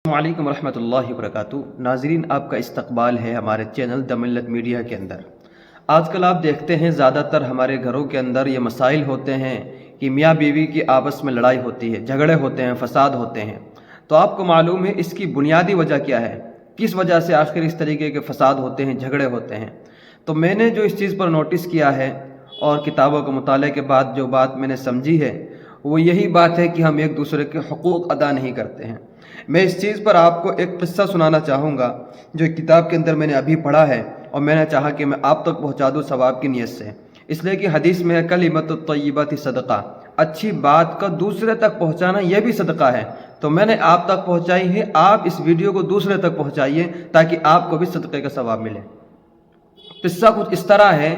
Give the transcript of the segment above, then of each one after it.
वालेकुम रहमतुल्लाहि वबरकातुहू। नाज़रीन, आपका इस्तकबाल है हमारे चैनल द मिल्लत मीडिया के अंदर। आजकल आप देखते हैं ज़्यादातर हमारे घरों के अंदर ये मसाइल होते हैं कि मियाँ बीवी की आपस में लड़ाई होती है, झगड़े होते हैं, फसाद होते हैं। तो आपको मालूम है इसकी बुनियादी वजह क्या है, किस वजह से आखिर इस तरीके के फसाद होते हैं, झगड़े होते हैं। तो मैंने जो इस चीज़ पर नोटिस किया है और किताबों के मुताले के बाद जो बात मैंने समझी है वो यही बात है कि हम एक दूसरे के हुकूक अदा नहीं करते हैं। मैं इस चीज़ पर आपको एक किस्सा सुनाना चाहूँगा जो एक किताब के अंदर मैंने अभी पढ़ा है और मैंने चाहा कि मैं आप तक पहुँचा दूँ सवाब की नीयत से। इसलिए कि हदीस में है कलिमतुत तय्यबति सदका, अच्छी बात का दूसरे तक पहुँचाना यह भी सदका है। तो मैंने आप तक पहुँचाई है, आप इस वीडियो को दूसरे तक पहुँचाइए ताकि आपको भी सदक़े का सवाब मिले। किस्सा कुछ इस तरह है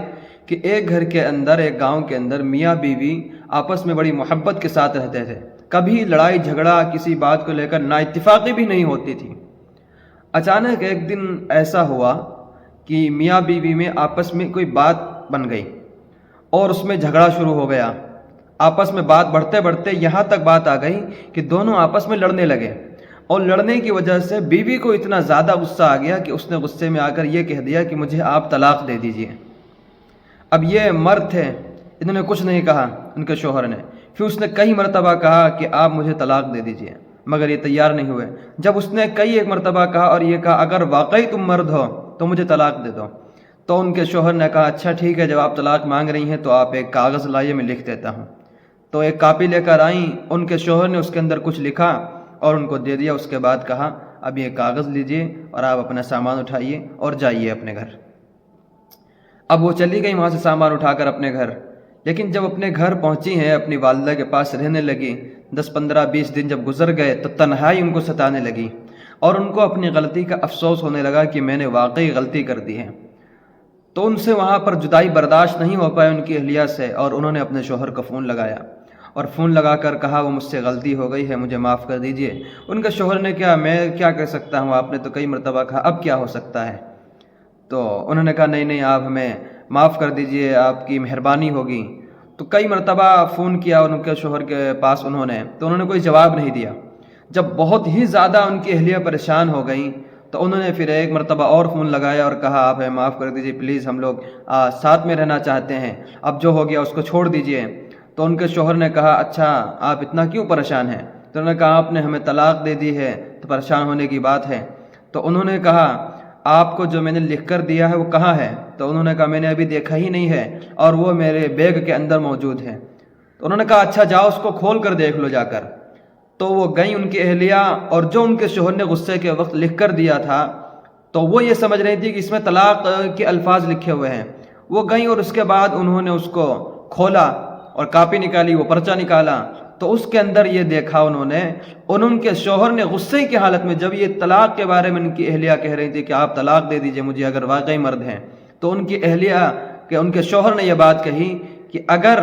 कि एक घर के अंदर, एक गांव के अंदर मियाँ बीवी आपस में बड़ी मोहब्बत के साथ रहते थे। कभी लड़ाई झगड़ा किसी बात को लेकर नाइत्तिफाक़ी भी नहीं होती थी। अचानक एक दिन ऐसा हुआ कि मियाँ बीवी में आपस में कोई बात बन गई और उसमें झगड़ा शुरू हो गया। आपस में बात बढ़ते बढ़ते यहाँ तक बात आ गई कि दोनों आपस में लड़ने लगे और लड़ने की वजह से बीवी को इतना ज़्यादा गुस्सा आ गया कि उसने गुस्से में आकर ये कह दिया कि मुझे आप तलाक़ दे दीजिए। अब ये मर्द थे, इन्होंने कुछ नहीं कहा उनके शोहर ने। फिर उसने कई मरतबा कहा कि आप मुझे तलाक़ दे दीजिए, मगर ये तैयार नहीं हुए। जब उसने कई एक मरतबा कहा और ये कहा अगर वाकई तुम मर्द हो तो मुझे तलाक़ दे दो, तो उनके शोहर ने कहा अच्छा ठीक है, जब आप तलाक़ मांग रही हैं तो आप एक कागज़ लाइए, मैं लिख देता हूँ। तो एक कापी लेकर आई, उनके शोहर ने उसके अंदर कुछ लिखा और उनको दे दिया। उसके बाद कहा अब ये कागज़ लीजिए और आप अपना सामान उठाइए और जाइए अपने घर। अब वो चली गई वहाँ से सामान उठाकर अपने घर। लेकिन जब अपने घर पहुँची हैं, अपनी वालिदा के पास रहने लगी, 10-15-20 दिन जब गुजर गए तो तन्हाई उनको सताने लगी और उनको अपनी गलती का अफसोस होने लगा कि मैंने वाकई गलती कर दी है। तो उनसे वहाँ पर जुदाई बर्दाश्त नहीं हो पाई उनकी अहलिया से और उन्होंने अपने शोहर को फ़ोन लगाया और फ़ोन लगाकर कहा वो मुझसे गलती हो गई है, मुझे माफ़ कर दीजिए। उनके शोहर ने क्या, मैं क्या कर सकता हूँ, आपने तो कई मरतबा कहा, अब क्या हो सकता है। तो उन्होंने कहा नहीं नहीं, आप हमें माफ़ कर दीजिए, आपकी मेहरबानी होगी। तो कई मरतबा फ़ोन किया उनके शोहर के पास उन्होंने, तो उन्होंने कोई जवाब नहीं दिया। जब बहुत ही ज़्यादा उनकी अहलिया परेशान हो गई तो उन्होंने फिर एक मरतबा और फ़ोन लगाया और कहा आप हमें माफ़ कर दीजिए, प्लीज़ हम लोग साथ में रहना चाहते हैं, अब जो हो गया उसको छोड़ दीजिए। तो उनके शोहर ने कहा अच्छा आप इतना क्यों परेशान हैं। तो उन्होंने कहा आपने हमें तलाक़ दे दी है तो परेशान होने की बात है। तो उन्होंने कहा आपको जो मैंने लिख कर दिया है वो कहाँ है। तो उन्होंने कहा मैंने अभी देखा ही नहीं है और वो मेरे बैग के अंदर मौजूद है। तो उन्होंने कहा अच्छा जाओ उसको खोल कर देख लो जाकर। तो वो गई उनकी अहलिया और जो उनके शोहर ने गुस्से के वक्त लिख कर दिया था तो वो ये समझ रही थी कि इसमें तलाक़ के अल्फाज लिखे हुए हैं। वो गई और उसके बाद उन्होंने उसको खोला और कापी निकाली, वो पर्चा निकाला तो उसके अंदर ये देखा उन्होंने, उनके शोहर ने गुस्से की हालत में जब ये तलाक़ के बारे में उनकी अहलिया कह रही थी कि आप तलाक़ दे दीजिए मुझे अगर वाकई मर्द हैं, तो उनकी अहलिया के उनके शोहर ने यह बात कही कि अगर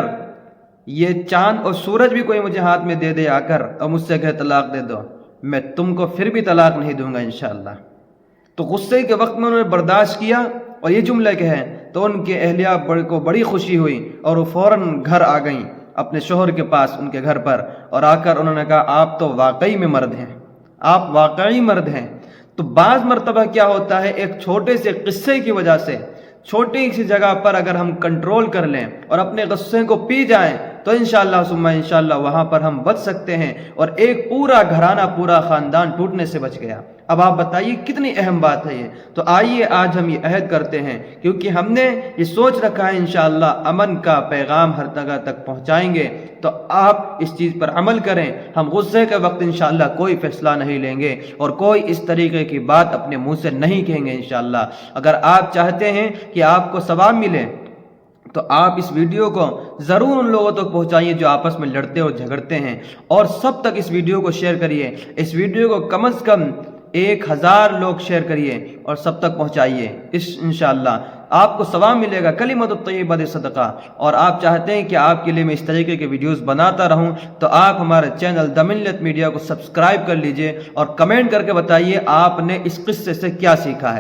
ये चाँद और सूरज भी कोई मुझे हाथ में दे दे आकर और मुझसे कहे तलाक़ दे दो, मैं तुमको फिर भी तलाक़ नहीं दूंगा इंशाअल्लाह। तो गुस्से के वक्त में उन्होंने बर्दाश्त किया और ये जुमले कहे तो उनके अहलिया को बड़ी खुशी हुई और वो फ़ौरन घर आ गई अपने शोहर के पास, उनके घर पर, और आकर उन्होंने कहा आप तो वाकई में मर्द हैं, आप वाकई मर्द हैं। तो बाज़ मरतबा क्या होता है, एक छोटे से किस्से की वजह से छोटी सी जगह पर अगर हम कंट्रोल कर लें और अपने गुस्से को पी जाएं तो इंशाअल्लाह सुम्मा इंशाअल्लाह वहाँ पर हम बच सकते हैं और एक पूरा घराना, पूरा ख़ानदान टूटने से बच गया। अब आप बताइए कितनी अहम बात है ये। तो आइए आज हम ये अहद करते हैं, क्योंकि हमने ये सोच रखा है इंशाअल्लाह अमन का पैगाम हर जगह तक पहुँचाएंगे। तो आप इस चीज़ पर अमल करें। हम गुस्से के वक्त इंशाअल्लाह कोई फ़ैसला नहीं लेंगे और कोई इस तरीके की बात अपने मुँह से नहीं कहेंगे इंशाअल्लाह। अगर आप चाहते हैं कि आपको सवाब मिले तो आप इस वीडियो को ज़रूर उन लोगों तक पहुंचाइए जो आपस में लड़ते और झगड़ते हैं, और सब तक इस वीडियो को शेयर करिए। इस वीडियो को कम से कम 1000 लोग शेयर करिए और सब तक पहुंचाइए। इंशाअल्लाह आपको सवाब मिलेगा, कलिमतुत तय्यबा सदका। और आप चाहते हैं कि आपके लिए मैं इस तरीके के वीडियोस बनाता रहूं तो आप हमारे चैनल द मिल्लत मीडिया को सब्सक्राइब कर लीजिए और कमेंट करके बताइए आपने इस किस्से से क्या सीखा है।